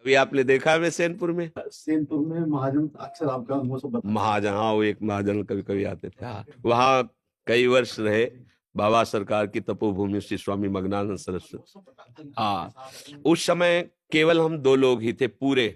अभी आपने देखा है सैनपुर में? सेनपुर में महाजन अक्सर आपका वो सब महाजन, हाँ, वो एक महाजन कभी कभी आते थे, हाँ, वहाँ कई वर्ष रहे। बाबा सरकार की तपोभूमि श्री स्वामी मगनानंद सरस्वती, हाँ। उस समय केवल हम दो लोग ही थे पूरे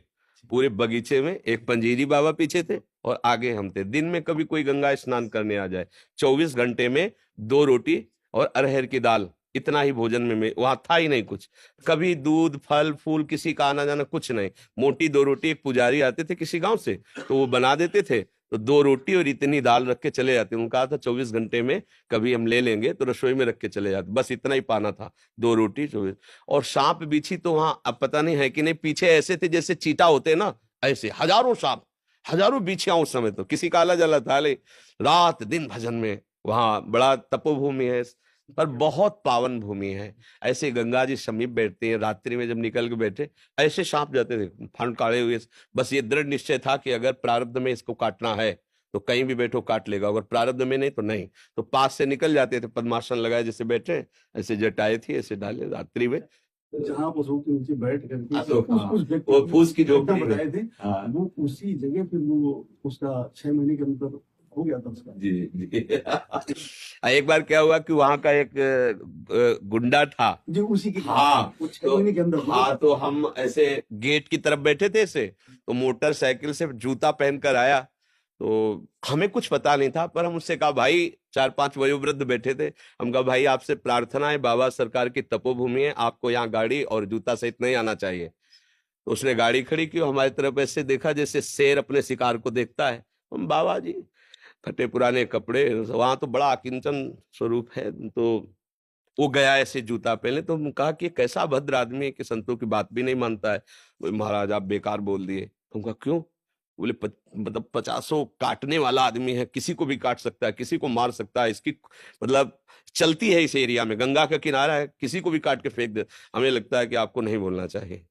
पूरे बगीचे में। एक पंजीरी बाबा पीछे थे और आगे हम थे। दिन में कभी कोई गंगा स्नान करने आ जाए, 24 घंटे में 2 रोटी और अरहर की दाल, इतना ही भोजन में वहां था ही नहीं कुछ। कभी दूध फल फूल किसी का आना जाना कुछ नहीं। मोटी 2 रोटी, एक पुजारी आते थे किसी गांव से, तो वो बना देते थे, तो 2 रोटी और इतनी दाल रख के चले जाते। उन्होंने कहा था 24 घंटे में कभी हम ले लेंगे तो रसोई में रख के चले जाते, बस इतना ही पाना था। 2 रोटी 24। और सांप बिच्छी तो वहां अब पता नहीं है कि नहीं, पीछे ऐसे थे जैसे चीता होते ना, ऐसे हजारों सांप, हजारों बिच्छियां। उस समय तो किसी का आला जला था, रात दिन भजन में। वहां बड़ा तपोभूमि है, पर बहुत पावन भूमि है। ऐसे गंगा जी समीप बैठते हैं, रात्रि में जब निकल के बैठे ऐसे सांप जाते थे फन काढ़े हुए। बस ये दृढ़ निश्चय था कि अगर प्रारब्ध में इसको काटना है तो कहीं भी बैठो काट लेगा, अगर प्रारब्ध में नहीं तो नहीं। तो पास से निकल जाते थे, पद्मासन लगाए जैसे बैठे, ऐसे जटाए थी, ऐसे डाले रात्रि में। जहाँ पशुओं के नीचे बैठ करके हाँ, तो उस व्यक्ति वो फूस की झोपड़ी में। बताए थे, वो उसी जगह फिर वो उसका 6 महीने के अंदर हो गया था उसका। जी जी। एक बार क्या हुआ कि वहां का एक गुंडा था जी उसी की, हाँ, वो 6 महीने के अंदर। हाँ, तो हम ऐसे गेट की तरफ बैठे थे ऐसे, तो मोटरसाइकिल से जूता पहनकर आया। तो हमें कुछ पता नहीं था, पर हम उससे कहा, भाई 4-5 वयोवृद्ध बैठे थे, हम कहा भाई आपसे प्रार्थना है, बाबा सरकार की तपोभूमि है, आपको यहाँ गाड़ी और जूता सहित नहीं आना चाहिए। तो उसने गाड़ी खड़ी की, हमारी तरफ ऐसे देखा जैसे शेर अपने शिकार को देखता है। हम बाबा जी, फटे पुराने कपड़े, वहां तो बड़ा अकिंचन स्वरूप है। तो वो गया ऐसे जूता पहने, तो हम कहा कि ये कैसा भद्र आदमी है कि संतों की बात भी नहीं मानता है। बोले महाराज आप बेकार बोल दिए। हम कहा क्यों? बोले मतलब 50 काटने वाला आदमी है, किसी को भी काट सकता है, किसी को मार सकता है, इसकी मतलब चलती है इस एरिया में, गंगा का किनारा है, किसी को भी काट के फेंक दे। हमें लगता है कि आपको नहीं बोलना चाहिए।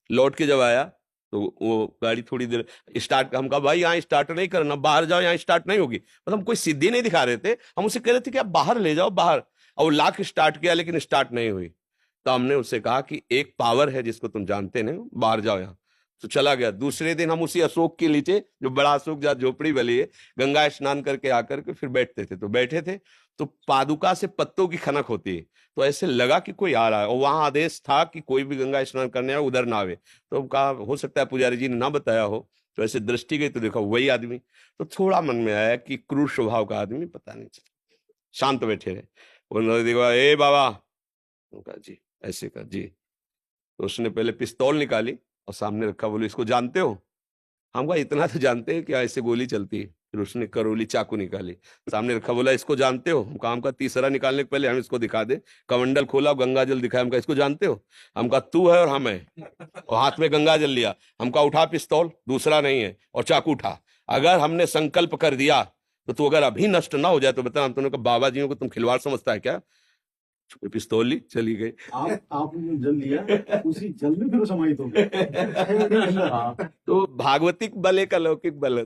लौट के जब आया तो वो गाड़ी थोड़ी देर स्टार्ट, हम कहा भाई यहाँ स्टार्ट नहीं करना, बाहर जाओ, यहाँ स्टार्ट नहीं होगी। मतलब हम कोई सिद्धि नहीं दिखा रहे थे, हम उसे कह रहे थे कि आप बाहर ले जाओ बाहर। और वो लाख स्टार्ट किया लेकिन स्टार्ट नहीं हुई। तो हमने उससे कहा कि एक पावर है जिसको तुम जानते नहीं, बाहर जाओ यहाँ। तो चला गया। दूसरे दिन हम उसी अशोक के नीचे, जो बड़ा अशोक जहाँ झोपड़ी वाली है, गंगा स्नान करके आकर के फिर बैठते थे। तो बैठे थे तो पादुका से पत्तों की खनक होती है, तो ऐसे लगा कि कोई आ रहा है, और वहां आदेश था कि कोई भी गंगा स्नान करने आए उधर ना आवे। तो कहा हो सकता है पुजारी जी ने ना बताया हो। तो ऐसे दृष्टि गई तो देखा वही आदमी। तो थोड़ा मन में आया कि क्रूर स्वभाव का आदमी, पता नहीं चला। शांत बैठे रहे। उन्होंने देखा, ए बाबा, कहा जी, ऐसे कहा जी। तो उसने पहले पिस्तौल निकाली और सामने रखा, बोले इसको जानते हो? हम कहा इतना तो जानते हैं, क्या ऐसे गोली चलती है? फिर उसने करोली चाकू निकाली, सामने रखा, बोला इसको जानते हो? हम कहा, हम का तीसरा निकालने के पहले हम इसको दिखा दे। कमंडल खोला, गंगा जल दिखाया, हम कहा इसको जानते हो? हम कहा तू है और हम है। और हाथ में गंगा जल लिया। हम कहा उठा पिस्तौल, दूसरा नहीं है, और चाकू उठा। अगर हमने संकल्प कर दिया तो तू अगर अभी नष्ट ना हो जाए तो बता। हम तुमने कहा बाबा जी को तुम खिलवाड़ समझता है क्या? पिस्तौल ली, चली गई। आपने जल लिया, उसी जल में फिर वो समाहित हो गया। 6 महीने के अंदर। तो भागवतिक बल एक अलौकिक बल है।